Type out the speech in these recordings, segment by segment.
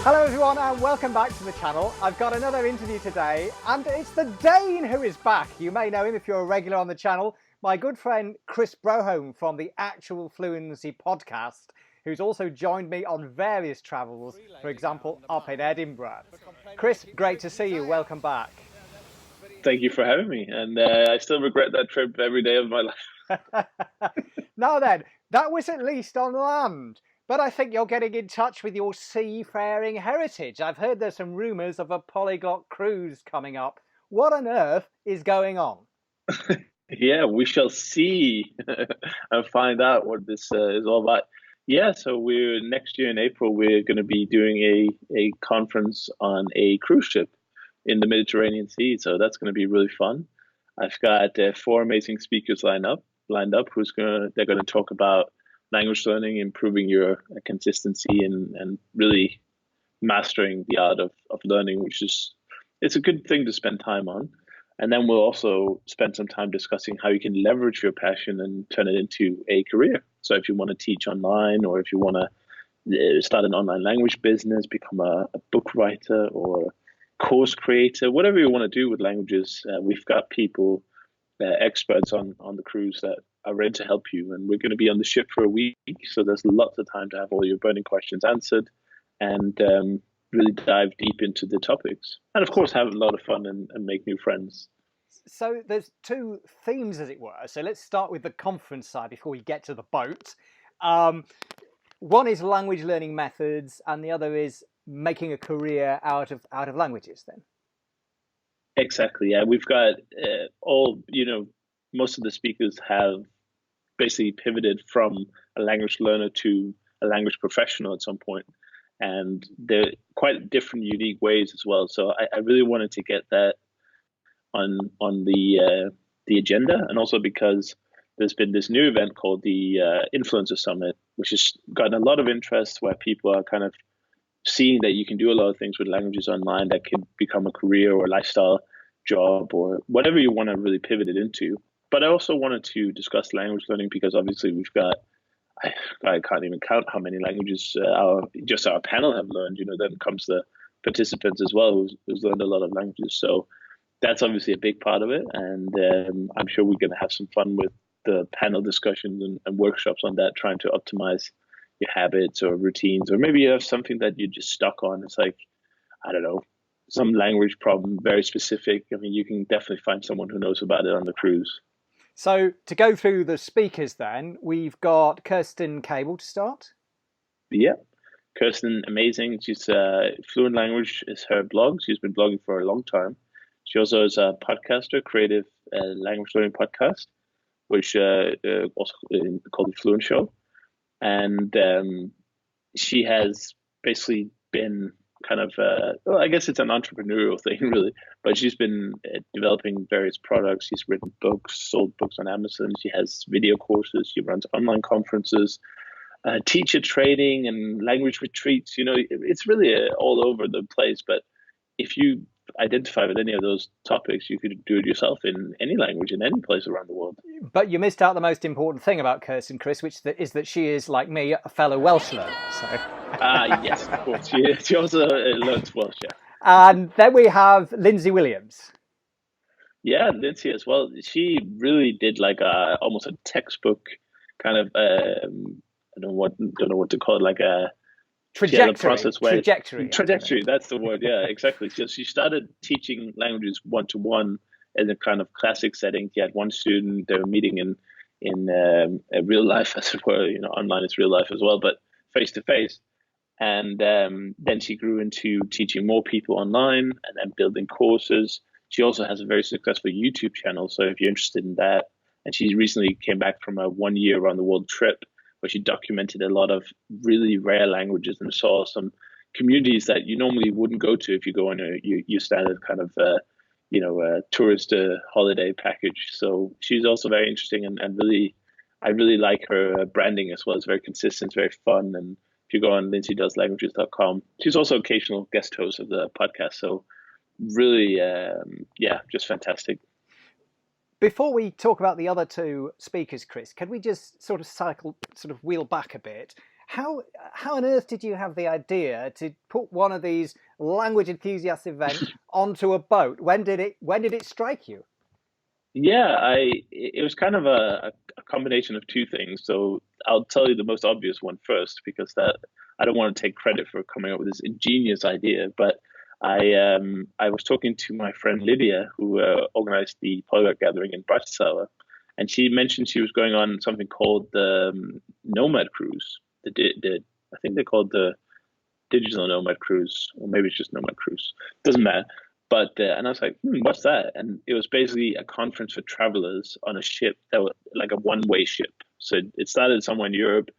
Hello everyone and welcome back to the channel. I've got another interview today and it's the Dane who is back. You may know him if you're a regular on the channel. My good friend Kris Broholm from the Actual Fluency podcast, who's also joined me on various travels, for example, up in Edinburgh. Kris, great to see you. Welcome back. Thank you for having me. And I still regret that trip every day of my life. Now then, that was at least on land. But I think you're getting in touch with your seafaring heritage. I've heard there's some rumours of a Polyglot Cruise coming up. What on earth is going on? Yeah, we shall see and find out what this is all about. Yeah, so we're next year in April, we're going to be doing a conference on a cruise ship in the Mediterranean Sea. So that's going to be really fun. I've got 4 amazing speakers lined up they're going to talk about language learning, improving your consistency and really mastering the art of learning, it's a good thing to spend time on. And then we'll also spend some time discussing how you can leverage your passion and turn it into a career. So if you want to teach online, or if you want to start an online language business, become a book writer or course creator, whatever you want to do with languages, we've got people, experts on the cruise that are ready to help you. And we're going to be on the ship for a week, so there's lots of time to have all your burning questions answered and really dive deep into the topics. And of course, have a lot of fun and make new friends. So there's 2 themes, as it were. So let's start with the conference side before we get to the boat. One is language learning methods, and the other is making a career out of languages then. Exactly. Yeah, we've got most of the speakers have basically pivoted from a language learner to a language professional at some point, and they're quite different, unique ways as well. So I really wanted to get that on the agenda, and also because there's been this new event called the Influencer Summit, which has gotten a lot of interest, where people are kind of seeing that you can do a lot of things with languages online that could become a career or a lifestyle job or whatever you want to really pivot it into. But I also wanted to discuss language learning because obviously we've got, I can't even count how many languages our panel have learned. Then comes the participants as well who's learned a lot of languages. So that's obviously a big part of it. And I'm sure we're going to have some fun with the panel discussions and workshops on that, trying to optimize your habits or routines, or maybe you have something that you're just stuck on. It's like, I don't know, some language problem, very specific. I mean, you can definitely find someone who knows about it on the cruise. So to go through the speakers then, we've got Kirsten Cable to start. Yeah, Kirsten, amazing. She's Fluent Language is her blog. She's been blogging for a long time. She also is a podcaster, creative language learning podcast, which also called the Fluent Show. And she has basically been kind of, I guess it's an entrepreneurial thing, really, but she's been developing various products. She's written books, sold books on Amazon. She has video courses. She runs online conferences, teacher training and language retreats. It's really all over the place. But if you identify with any of those topics, you could do it yourself in any language, in any place around the world. But you missed out the most important thing about Kirsten, Kris, which is that she is, like me, a fellow Welsh learner. So. Yes, of course. She also learns Welsh, yeah. And then we have Lindsey Williams. Yeah, Lindsey as well. She really did like almost a textbook kind of, I don't know what to call it, like a Trajectory, that's the word. Yeah, exactly. So she started teaching languages one-to-one in a kind of classic setting. She had one student, they were meeting in real life, as it were. Online is real life as well, but face-to-face. And then she grew into teaching more people online and then building courses. She also has a very successful YouTube channel, so if you're interested in that. And she recently came back from a 1-year around the world trip, where she documented a lot of really rare languages and saw some communities that you normally wouldn't go to if you go on your standard kind of tourist holiday package. So she's also very interesting and really, I really like her branding as well. It's very consistent, very fun. And if you go on lindseydoeslanguages.com, she's also occasional guest host of the podcast. So really, just fantastic. Before we talk about the other 2 speakers, Kris, can we just sort of wheel back a bit? how on earth did you have the idea to put one of these language enthusiast events onto a boat? When did it strike you? Yeah, it was kind of a combination of two things. So I'll tell you the most obvious one first, because that I don't want to take credit for coming up with this ingenious idea. But I was talking to my friend Lydia, who organized the Polyglot gathering in Bratislava, and she mentioned she was going on something called the Nomad Cruise. I think they called the Digital Nomad Cruise, or maybe it's just Nomad Cruise. Doesn't matter. But and I was like, what's that? And it was basically a conference for travelers on a ship that was like a one-way ship. So it started somewhere in Europe,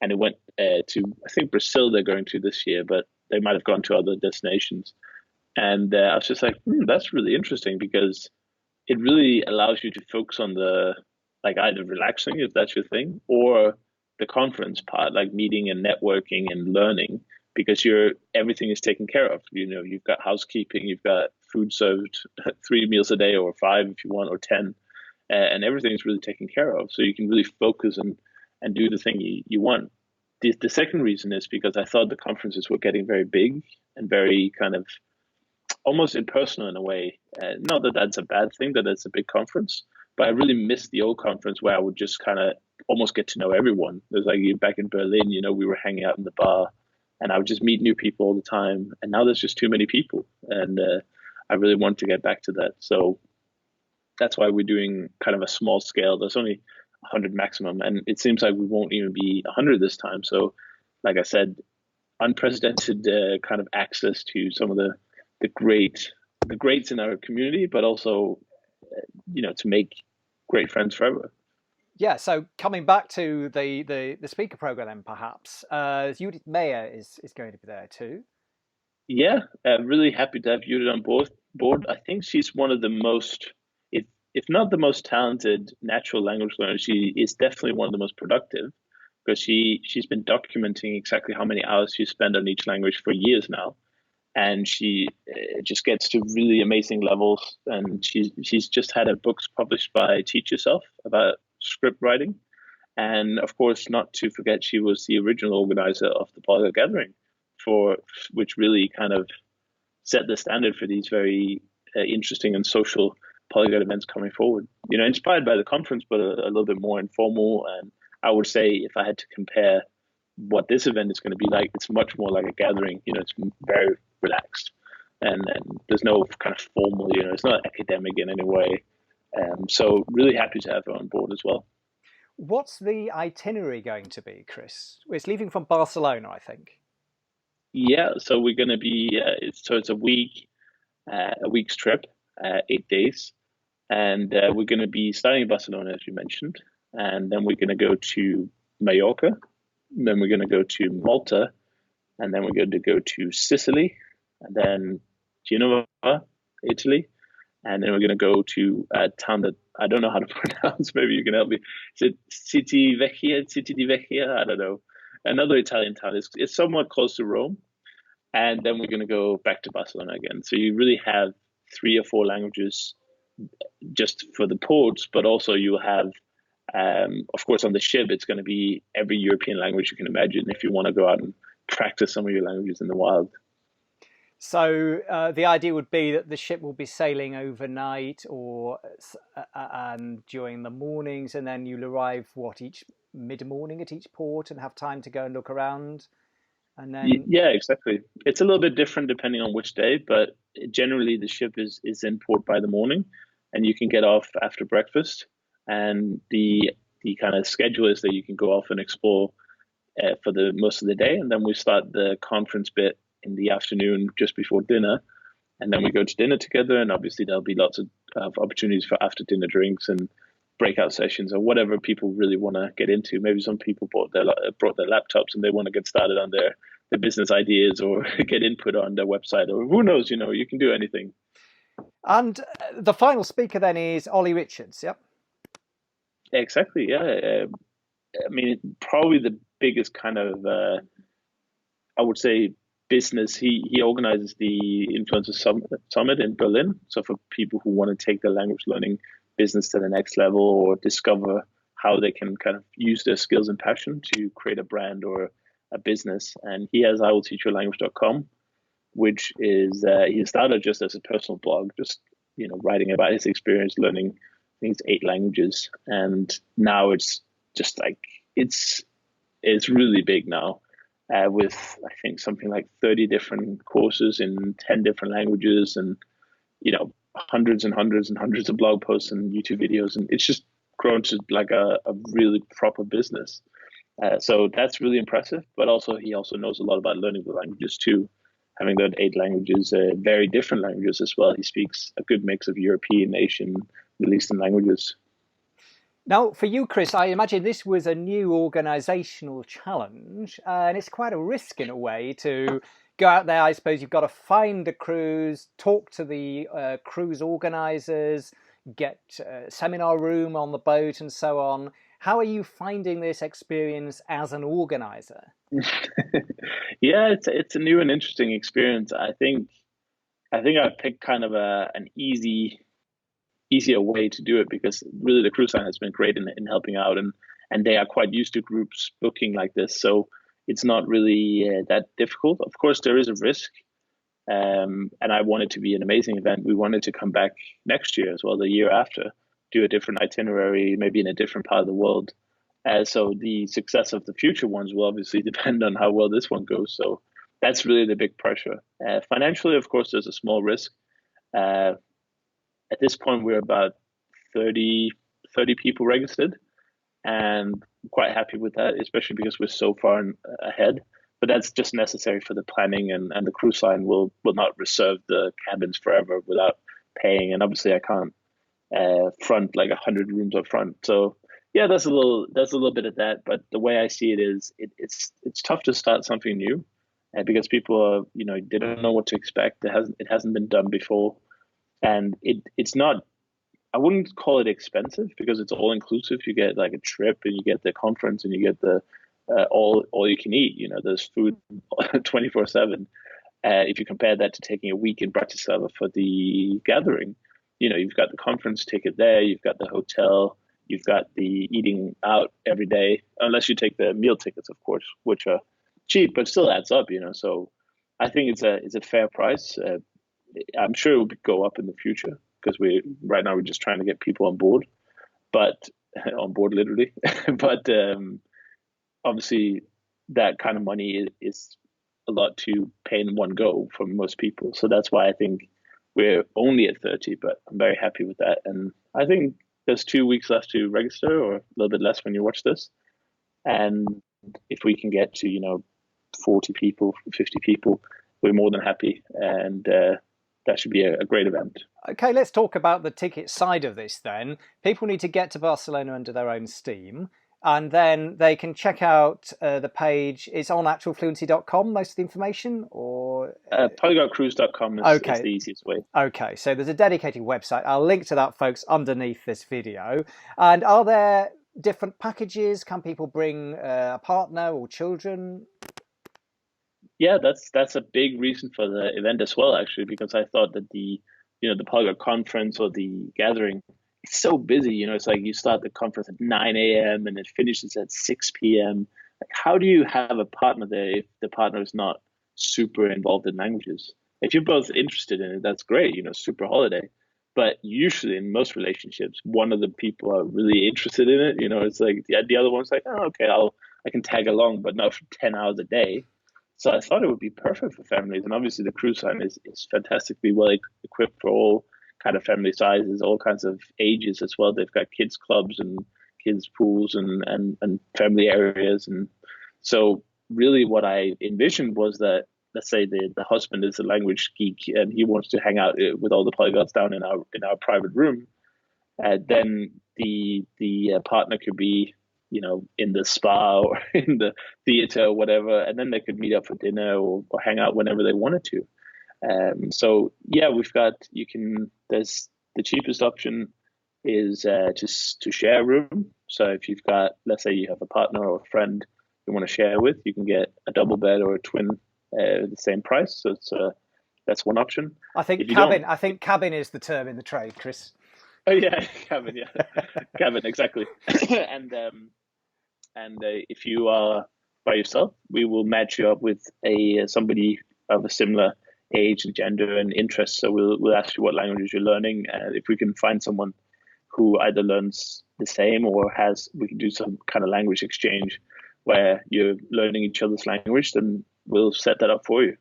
and it went to, I think, Brazil they're going to this year, but they might have gone to other destinations. And I was just like, that's really interesting, because it really allows you to focus on the, like, either relaxing if that's your thing, or the conference part, like meeting and networking and learning, because everything is taken care of. You know, you've got housekeeping, you've got food served 3 meals a day, or 5 if you want, or 10, and everything is really taken care of. So you can really focus and do the thing you want. The second reason is because I thought the conferences were getting very big and very kind of almost impersonal in a way. Not that that's a bad thing, that it's a big conference, but I really missed the old conference where I would just kind of almost get to know everyone. It was like back in Berlin, we were hanging out in the bar, and I would just meet new people all the time. And now there's just too many people, and I really want to get back to that. So that's why we're doing kind of a small scale. There's only 100 maximum, and it seems like we won't even be 100 this time. So, like I said, unprecedented kind of access to some of the greats in our community, but also to make great friends forever. Yeah, so coming back to the speaker program, then perhaps Judith Meyer is going to be there too. Yeah, really happy to have Judith on board. I think she's one of the most, if not the most talented natural language learners, she is definitely one of the most productive, because she's been documenting exactly how many hours she spent on each language for years now, and she just gets to really amazing levels. And she's just had her books published by Teach Yourself about script writing, and of course, not to forget, she was the original organizer of the Polyglot Gathering, which really kind of set the standard for these very interesting and social polyglot events coming forward. Inspired by the conference, but a little bit more informal. And I would say, if I had to compare what this event is going to be like, it's much more like a gathering. It's very relaxed, and there's no kind of formal. It's not academic in any way. So really happy to have her on board as well. What's the itinerary going to be, Kris? It's leaving from Barcelona, I think. Yeah, so we're going to be, it's a week's trip, 8 days. And we're going to be starting in Barcelona, as you mentioned. And then we're going to go to Mallorca. Then we're going to go to Malta. And then we're going to go to Sicily. And then Genova, Italy. And then we're going to go to a town that I don't know how to pronounce. Maybe you can help me. Is it Citi di Vecchia? I don't know. Another Italian town. It's somewhat close to Rome. And then we're going to go back to Barcelona again. So you really have 3 or 4 languages just for the ports, but also you have, of course, on the ship, it's going to be every European language you can imagine if you want to go out and practice some of your languages in the wild. So the idea would be that the ship will be sailing overnight and during the mornings, and then you'll arrive each mid-morning at each port and have time to go and look around. And then yeah, exactly. It's a little bit different depending on which day, but generally the ship is in port by the morning, and you can get off after breakfast. And the kind of schedule is that you can go off and explore for the most of the day, and then we start the conference bit in the afternoon just before dinner, and then we go to dinner together. And obviously there'll be lots of opportunities for after dinner drinks and breakout sessions or whatever people really want to get into. Maybe some people brought their laptops and they want to get started on their business ideas or get input on their website, or who knows, you can do anything. And the final speaker then is Ollie Richards. Yep. Exactly. Yeah. I mean, probably the biggest kind of, I would say, business. He organizes the Influencer Summit in Berlin. So for people who want to take their language learning business to the next level, or discover how they can kind of use their skills and passion to create a brand or a business, and he has iwillteachyoualanguage.com, which is he started just as a personal blog, just writing about his experience learning, I think it's 8 languages, and now it's just like it's really big now, with I think something like 30 different courses in 10 different languages, and hundreds and hundreds and hundreds of blog posts and YouTube videos, and it's just grown to like a really proper business. So that's really impressive. But also he also knows a lot about learning the languages too, having learned 8 languages, very different languages as well. He speaks a good mix of European, Asian, Middle Eastern languages. Now, for you, Kris, I imagine this was a new organisational challenge, and it's quite a risk in a way to go out there. I suppose you've got to find a cruise, talk to the cruise organisers, get a seminar room on the boat and so on. How are you finding this experience as an organiser? Yeah, it's a new and interesting experience. I think I've picked kind of an easier way to do it, because really the cruise line has been great in helping out, and they are quite used to groups booking like this, so it's not really that difficult. Of course, there is a risk, and I want it to be an amazing event. We wanted to come back next year as well, the year after, do a different itinerary, maybe in a different part of the world. So the success of the future ones will obviously depend on how well this one goes. So that's really the big pressure. Financially, of course, there's a small risk. At this point, we're about 30 people registered, and I'm quite happy with that, especially because we're so far ahead. But that's just necessary for the planning, and the cruise line will not reserve the cabins forever without paying. And obviously, I can't front like 100 rooms up front. So yeah, there's a little bit of that. But the way I see it is, it's tough to start something new, because people are they don't know what to expect. It hasn't been done before. And it's not, I wouldn't call it expensive, because it's all inclusive. You get like a trip, and you get the conference, and you get the all you can eat. There's food 24/7. If you compare that to taking a week in Bratislava for the gathering, you've got the conference ticket there, you've got the hotel, you've got the eating out every day, unless you take the meal tickets, of course, which are cheap but still adds up. So I think it's a fair price. I'm sure it will go up in the future, because right now we're just trying to get people on board, but on board literally. But obviously that kind of money is a lot to pay in one go for most people. So that's why I think we're only at 30, but I'm very happy with that. And I think there's 2 weeks left to register, or a little bit less when you watch this. And if we can get to 40 people, 50 people, we're more than happy. And that should be a great event. Okay, let's talk about the ticket side of this then. People need to get to Barcelona under their own steam, and then they can check out the page. It's on actualfluency.com, most of the information, or polyglotcruise.com is the easiest way. Okay, so there's a dedicated website. I'll link to that, folks, underneath this video. And are there different packages? Can people bring a partner or children? Yeah, that's a big reason for the event as well, actually, because I thought that the Polyglot conference or the gathering, it's so busy. It's like you start the conference at 9 a.m. and it finishes at 6 p.m. Like, how do you have a partner there if the partner is not super involved in languages? If you're both interested in it, that's great, super holiday. But usually in most relationships, one of the people are really interested in it. It's like the other one's like, oh, okay, I can tag along, but not for 10 hours a day. So I thought it would be perfect for families. And obviously the cruise line is fantastically well equipped for all kind of family sizes, all kinds of ages as well. They've got kids clubs and kids pools and family areas. And so really what I envisioned was that, let's say the husband is a language geek and he wants to hang out with all the polyglots down in our private room. Then the partner could be in the spa or in the theater or whatever, and then they could meet up for dinner or hang out whenever they wanted to. So yeah, there's the cheapest option is just to share a room. So if you've got, let's say you have a partner or a friend you want to share with, you can get a double bed or a twin the same price. So that's one option. I think cabin is the term in the trade, Kris. Oh yeah, cabin, yeah, cabin, exactly. And if you are by yourself. We will match you up with somebody of a similar age and gender and interest. So we'll ask you what languages you're learning, and if we can find someone who either learns the same or we can do some kind of language exchange where you're learning each other's language, then we'll set that up for you.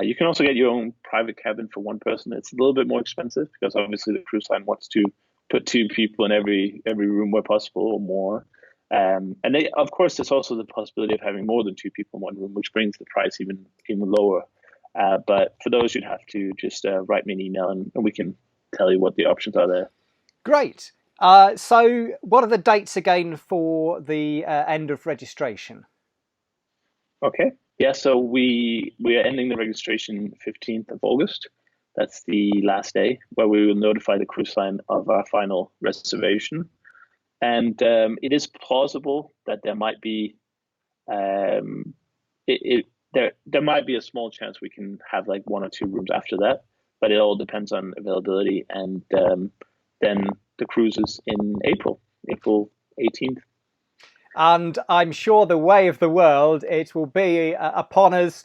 You can also get your own private cabin for one person. It's a little bit more expensive because obviously the cruise line wants to put 2 people in every room where possible or more. And of course, there's also the possibility of having more than 2 people in one room, which brings the price even lower. But for those, you'd have to just write me an email and we can tell you what the options are there. Great. So what are the dates again for the end of registration? Okay. Yeah, so we are ending the registration 15th of August. That's the last day where we will notify the cruise line of our final reservation. And it is plausible that there might be there might be a small chance we can have like 1 or 2 rooms after that, but it all depends on availability. And then the cruise is in April 18th. And I'm sure the way of the world, it will be upon us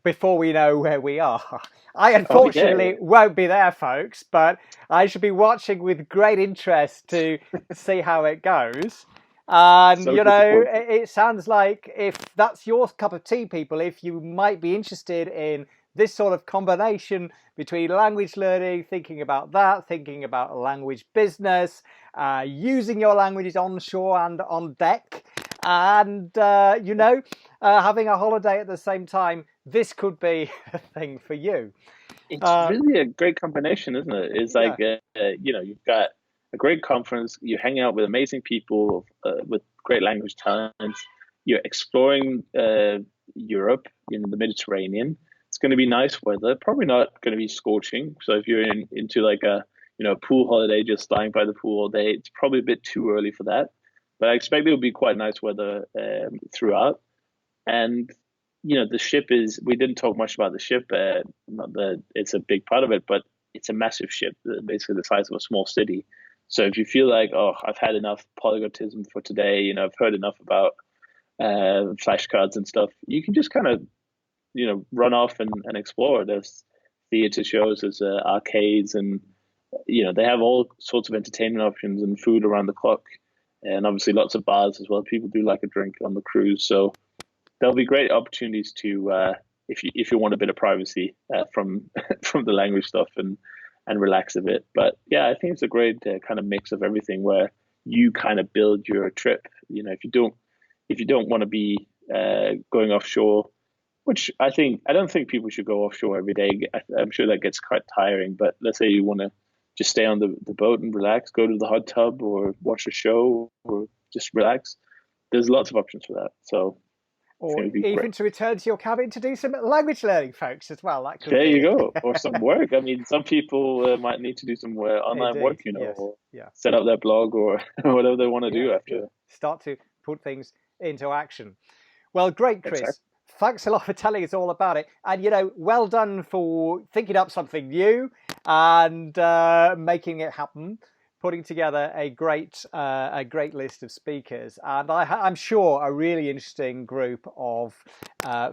before we know where we are. I unfortunately won't be there, folks, but I should be watching with great interest to see how it goes. And, So you know, it sounds like if that's your cup of tea, people, if you might be interested in this sort of combination between language learning, thinking about language business, using your languages onshore and on deck, and, having a holiday at the same time, this could be a thing for you. It's really a great combination, isn't it? It's like, you've got a great conference, you're hanging out with amazing people with great language talents, you're exploring Europe, the Mediterranean. It's going to be nice weather, probably not going to be scorching. So if you're into like a pool holiday, just lying by the pool all day, it's probably a bit too early for that. But I expect it will be quite nice weather throughout. And the ship we didn't talk much about the ship. Not that it's a big part of it, but it's a massive ship, basically the size of a small city. So if you feel like, oh, I've had enough polyglotism for today, I've heard enough about flashcards and stuff, you can just kind of run off and explore. There's theater shows, there's arcades, and they have all sorts of entertainment options and food around the clock, and obviously lots of bars as well. People do like a drink on the cruise, so there'll be great opportunities to if you want a bit of privacy from the language stuff and relax a bit. But yeah, I think it's a great kind of mix of everything where you kind of build your trip. If you don't want to be going offshore, which I don't think people should go offshore every day. I'm sure that gets quite tiring, but let's say you want to just stay on the boat and relax, go to the hot tub or watch a show or just relax. There's lots of options for that. So, or even to return to your cabin to do some language learning, folks, as well. That could there you go. Or some work. I mean, some people might need to do some online work, yes. or set up their blog or whatever they want to do after. Start to put things into action. Well, great, Kris. Exactly. Thanks a lot for telling us all about it. And, well done for thinking up something new and making it happen, putting together a great list of speakers. And I'm sure a really interesting group of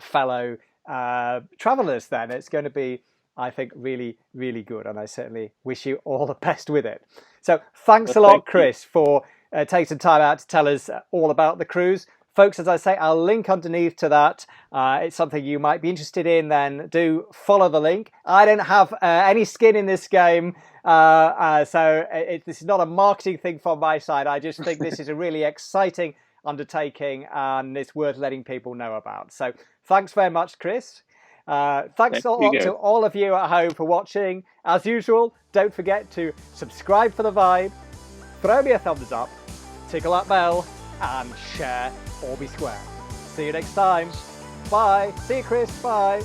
fellow travelers then. It's going to be, I think, really, really good. And I certainly wish you all the best with it. So thanks a lot, Kris, for taking some time out to tell us all about the cruise. Folks, as I say, I'll link underneath to that. It's something you might be interested in, then do follow the link. I don't have any skin in this game, so this is not a marketing thing from my side. I just think this is a really exciting undertaking and it's worth letting people know about. So thanks very much, Kris. Thanks a lot to all of you at home for watching. As usual, don't forget to subscribe for the vibe, throw me a thumbs up, tickle that bell, and share or be square. See you next time. Bye. See you, Kris. Bye.